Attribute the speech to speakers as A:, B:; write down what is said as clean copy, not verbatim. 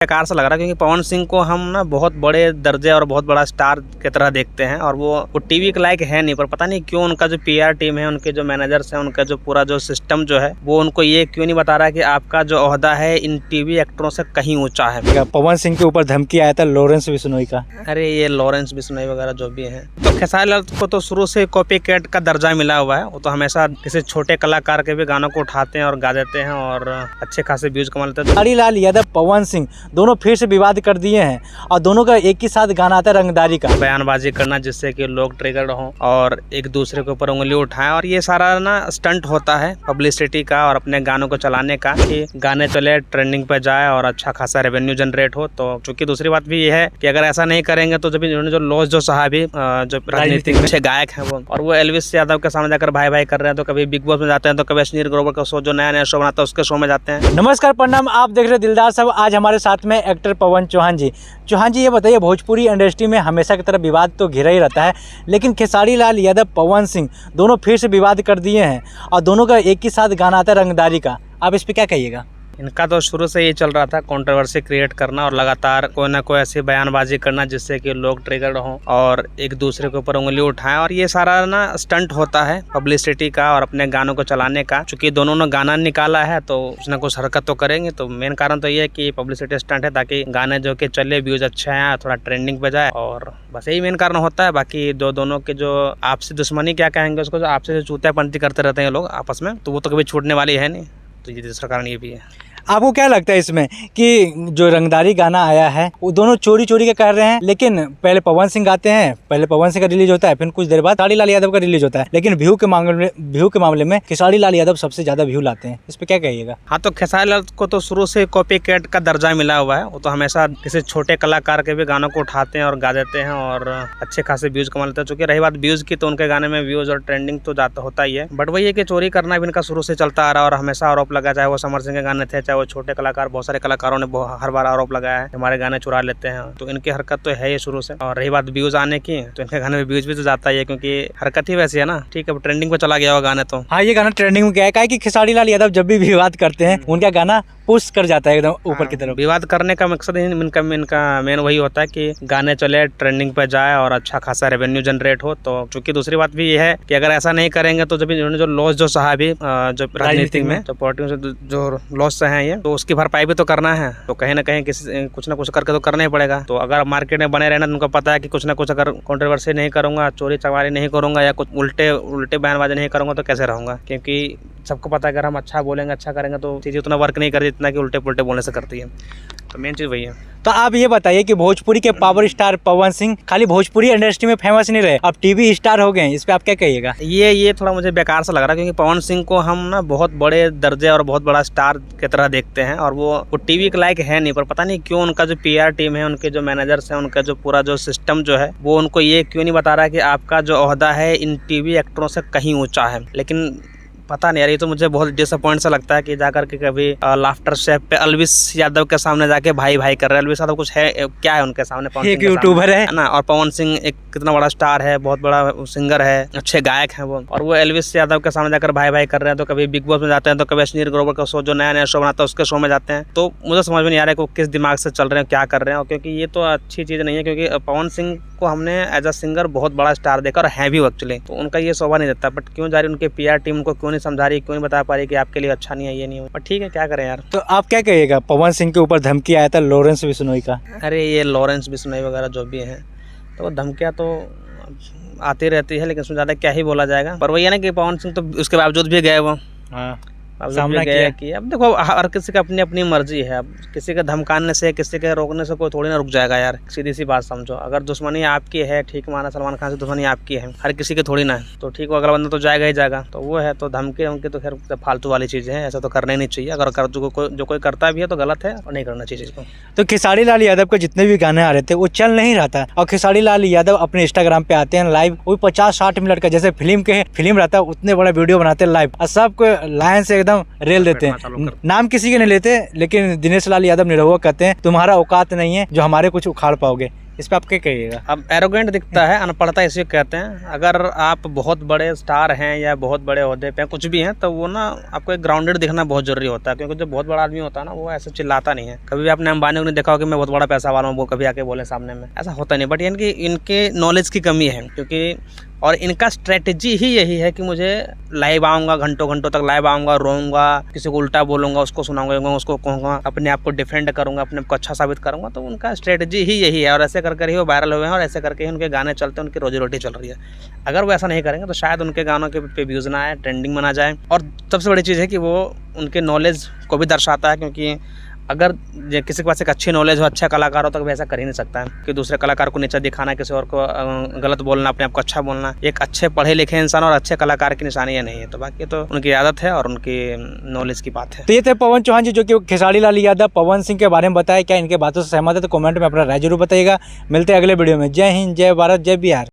A: बेकार सा लग रहा है क्योंकि पवन सिंह को हम ना बहुत बड़े दर्जे और बहुत बड़ा स्टार की तरह देखते हैं और वो टीवी के लायक है नहीं। पर पता नहीं क्यों उनका जो पीआर टीम है, उनके जो मैनेजर्स हैं, उनका जो पूरा जो सिस्टम जो है वो उनको ये क्यों नहीं बता रहा कि आपका जो ओहदा है इन टीवी एक्टरों से कहीं ऊंचा है।
B: पवन सिंह के ऊपर धमकी आया था लॉरेंस बिश्नोई का।
A: अरे ये लॉरेंस बिश्नोई वगैरह जो भी है, तो खेसारी लाल को तो शुरू से कॉपी कैट का दर्जा मिला हुआ है। वो तो हमेशा किसी छोटे कलाकार के भी गानों को उठाते हैं और गा देते हैं और अच्छे खासे व्यूज कमा लेते हैं।
B: खेसारी लाल यादव, पवन सिंह दोनों फिर से विवाद कर दिए हैं और दोनों का एक ही साथ गाना आता है रंगदारी का।
A: बयानबाजी करना जिससे कि लोग ट्रिगर हों और एक दूसरे के ऊपर उंगली उठाएं, और ये सारा ना स्टंट होता है पब्लिसिटी का और अपने गानों को चलाने का कि गाने चले, ट्रेंडिंग पे जाए और अच्छा खासा रेवेन्यू जनरेट हो। तो चूंकि दूसरी बात भी ये है कि अगर ऐसा नहीं करेंगे तो जब इन्होंने जो लॉस जो साहबी जो राजनीतिक में अच्छे गायक हैं वो, और वो एल्विस यादव के सामने जाकर भाई भाई कर रहे हैं, तो कभी बिग बॉस में जाते हैं, तो कभी अश्नीर ग्रोवर का शो जो नया शो बनाता है उसके शो में जाते हैं।
B: नमस्कार, प्रणाम, आप देख रहे हैं दिलदार साहब। आज हमारे साथ में एक्टर पवन चौहान जी। चौहान जी, ये बताइए, भोजपुरी इंडस्ट्री में हमेशा की तरह विवाद तो घिरा ही रहता है, लेकिन खेसारी लाल यादव, पवन सिंह दोनों फिर से विवाद कर दिए हैं और दोनों का एक ही साथ गाना आता है रंगदारी का। आप इस पर क्या कहिएगा?
A: इनका तो शुरू से ये चल रहा था कंट्रोवर्सी क्रिएट करना और लगातार कोई ना कोई ऐसी बयानबाजी करना जिससे कि लोग ट्रिगर हों और एक दूसरे के ऊपर उंगली उठाएं, और ये सारा ना स्टंट होता है पब्लिसिटी का और अपने गानों को चलाने का। चूंकि दोनों ने गाना निकाला है तो कुछ ना कुछ हरकत तो करेंगे। तो मेन कारण तो ये है कि पब्लिसिटी स्टंट है ताकि गाने जो कि चले, व्यूज अच्छे आए, थोड़ा ट्रेंडिंग पे जाए, और बस यही मेन कारण होता है। बाकी दोनों के जो आपसी दुश्मनी क्या कहेंगे उसको, जो आपसे चूतियापंती करते रहते हैं लोग आपस में, तो वो तो कभी छूटने वाली है नहीं। तो ये दूसरा कारण ये भी है।
B: आपको क्या लगता है इसमें कि जो रंगदारी गाना आया है वो दोनों चोरी चोरी के कर रहे हैं? लेकिन पहले पवन सिंह गाते हैं, पहले पवन सिंह का रिलीज होता है, फिर कुछ देर बाद खेसारी लाल यादव का रिलीज होता है, लेकिन व्यू के मामले में खेसारी लाल यादव सबसे ज्यादा व्यू लाते हैं। इस पे क्या कहिएगा?
A: हाँ, तो खेसारी लाल को तो शुरू से कॉपी कैट का दर्जा मिला हुआ है। वो तो हमेशा किसी छोटे कलाकार के भी गानों को उठाते हैं और गा देते हैं और अच्छे खासे व्यूज कमा लेते हैं। चूंकि रही बात व्यूज की, तो उनके गाने में व्यूज और ट्रेंडिंग तो जाता होता ही है, बट वही है कि चोरी करना भी इनका शुरू से चलता आ रहा है और हमेशा आरोप लगा, चाहे वो समर सिंह के गाने थे, चाहे वो छोटे कलाकार, बहुत सारे कलाकारों ने हर बार आरोप लगाया है हमारे गाने चुरा लेते हैं। तो इनकी हरकत तो है ये शुरू से। और रही बात व्यूज आने की, तो इनके गाने में व्यूज भी तो जाता ही है क्योंकि हरकत ही वैसी है ना। ठीक है, ट्रेंडिंग पे चला गया होगा गाने तो।
B: हाँ, ये गाना ट्रेंडिंग में क्या है कि खेसारी लाल यादव जब भी विवाद करते हैं उनका गाना पुश कर जाता है एकदम ऊपर की तरफ।
A: विवाद करने का मकसद इनका मेन वही होता है कि गाने चले, ट्रेंडिंग पे जाए और अच्छा खासा रेवेन्यू जनरेट हो। तो चूंकि दूसरी बात भी ये है कि अगर ऐसा नहीं करेंगे तो जब इन्होंने जो लॉस जो साहबी जो राजनीतिक में जो पॉलिटिक्स में जो लॉस हैं ये, तो उसकी भरपाई भी तो करना है। तो कहीं ना कहीं कुछ ना कुछ करके तो करना ही पड़ेगा। तो अगर मार्केट में बने रहना, तो उनको पता है कि कुछ ना कुछ अगर कंट्रोवर्सी नहीं करूंगा, चोरी चमारी नहीं करूंगा या कुछ उल्टे बयानबाजी नहीं करूंगा तो कैसे रहूंगा? क्योंकि सबको पता है अगर हम अच्छा बोलेंगे, अच्छा करेंगे तो चीज़ें उतना वर्क नहीं करती जितना कि उल्टे पुल्टे बोलने से करती है। तो मेन चीज़ वही है।
B: तो आप ये बताइए कि भोजपुरी के पावर स्टार पवन सिंह खाली भोजपुरी इंडस्ट्री में फेमस नहीं रहे, अब टीवी स्टार हो गए हैं। इस पे आप क्या कहिएगा?
A: ये थोड़ा मुझे बेकार सा लग रहा है क्योंकि पवन सिंह को हम ना बहुत बड़े दर्जे और बहुत बड़ा स्टार की तरह देखते हैं और वो टीवी के लायक है नहीं। पर पता नहीं क्यों उनका जो पीआर टीम है, उनके जो मैनेजर्स हैं, उनका जो पूरा जो सिस्टम जो है वो उनको ये क्यों नहीं बता रहा कि आपका जो ओहदा है इन टीवी एक्टरों से कहीं ऊँचा है। लेकिन पता नहीं यार, ये तो मुझे बहुत डिसअपॉइंट सा लगता है कि जाकर के कभी लाफ्टर शेफ पे एल्विस यादव के सामने जाके भाई भाई कर रहे हैं। एल्विस यादव कुछ है क्या है उनके सामने? पवन
B: एक यूट्यूबर है
A: ना, और पवन सिंह एक कितना बड़ा स्टार है, बहुत बड़ा सिंगर है, अच्छे गायक हैं वो, और वो एल्विस यादव के सामने जाकर भाई भाई कर रहे हैं। तो कभी बिग बॉस में जाते हैं, तो कभी अश्नीर ग्रोवर का शो जो नया शो बनाता है उसके शो में जाते हैं। तो मुझे समझ में नहीं आ रहा है कि किस दिमाग से चल रहे हैं, क्या कर रहे हैं। क्योंकि ये तो अच्छी चीज़ नहीं है, क्योंकि पवन सिंह को हमने एज अ सिंगर बहुत बड़ा स्टार देखा और है भी एक्चुअली, तो उनका ये शोभा नहीं देता। बट क्यों जा रही उनके पीआर टीम उनको क्यों नहीं समझा रही, क्यों नहीं बता पा रही कि आपके लिए अच्छा नहीं है, ये नहीं हो। पर ठीक है, क्या करें यार।
B: तो आप क्या कहिएगा? पवन सिंह के ऊपर धमकी आया था लॉरेंस बिश्नोई का।
A: अरे ये लॉरेंस बिश्नोई वगैरह जो भी हैं, तो धमकियाँ तो आती रहती है, लेकिन उसमें ज़्यादा क्या ही बोला जाएगा। पर वही है ना कि पवन सिंह तो उसके बावजूद भी गए वो।
B: हाँ,
A: सामना किया। अब देखो, हर किसी का अपनी अपनी मर्जी है। अब किसी के धमकाने से, किसी के रोकने से कोई थोड़ी ना रुक जाएगा यार। सीधी सी बात समझो, अगर दुश्मनी आपकी है, ठीक माना सलमान खान से दुश्मनी आपकी है, हर किसी की थोड़ी ना है, तो ठीक, वो अगला बंदा तो जाएगा ही जाएगा। तो वो है, तो धमकी तो खैर फालतू वाली चीज़ें हैं, ऐसा तो करना ही नहीं चाहिए। अगर जो कोई करता भी है तो गलत है और नहीं करना चाहिए इसको।
B: तो खेसारी लाल यादव के जितने भी गाने आ रहे थे वो चल नहीं रहा था, और खेसारी लाल यादव अपने इंस्टाग्राम पे आते हैं लाइव, वो 50-60 मिनट का जैसे फिल्म रहता है उतने बड़ा वीडियो बनाते हैं लाइव, और सबको लाइन से एकदम रेल देते हैं। नाम किसी के नहीं लेते, लेकिन दिनेश लाल यादव निरहुआ कहते हैं तुम्हारा औकात नहीं है जो हमारे कुछ उखाड़ पाओगे। इस पर आप क्या कहिएगा?
A: अब एरोगेंट दिखता है, अनपढ़ता इसे कहते हैं। अगर आप बहुत बड़े स्टार हैं या बहुत बड़े ओहदे पे कुछ भी हैं, तो वो ना आपको एक ग्राउंडेड दिखना बहुत जरूरी होता है, क्योंकि जो बहुत बड़ा आदमी होता है ना, वो ऐसे चिल्लाता नहीं है। कभी भी आपने अंबानी को नहीं देखा हो कि मैं बहुत बड़ा पैसा वाला हूँ, वो कभी आके बोले सामने में, ऐसा होता नहीं। बट इनके नॉलेज की कमी है, क्योंकि और इनका स्ट्रेटजी ही यही है कि मुझे लाइव आऊँगा, घंटों घंटों तक लाइव आऊँगा, रोऊंगा, किसी को उल्टा बोलूँगा, उसको सुनाऊंगा, उसको कहूँगा, अपने आप को डिफेंड करूँगा, अपने आप को अच्छा साबित करूँगा। तो उनका स्ट्रेटजी ही यही है, और ऐसे कर ही वो वायरल हुए हैं, और ऐसे करके ही उनके गाने चलते हैं, उनकी रोजी रोटी चल रही है। अगर वो ऐसा नहीं करेंगे तो शायद उनके गानों के पे व्यूज़ ना आए, ट्रेंडिंग में ना जाए। और सबसे बड़ी चीज़ है कि वो उनके नॉलेज को भी दर्शाता है, क्योंकि अगर किसी के पास एक अच्छी नॉलेज हो, अच्छा कलाकार हो, तो वह ऐसा कर ही नहीं सकता है कि दूसरे कलाकार को नीचा दिखाना, किसी और को गलत बोलना, अपने आप को अच्छा बोलना। एक अच्छे पढ़े लिखे इंसान और अच्छे कलाकार की निशानी ये नहीं है। तो बाकी तो उनकी आदत है और उनकी नॉलेज की बात है।
B: तो ये थे पवन चौहान जी, जो कि खेसारी लाल यादव पवन सिंह के बारे में बताया। क्या इनके बातों से सहमत है तो कमेंट में अपना राय जरूर बताइएगा। मिलते हैं अगले वीडियो में। जय हिंद, जय भारत, जय बिहार।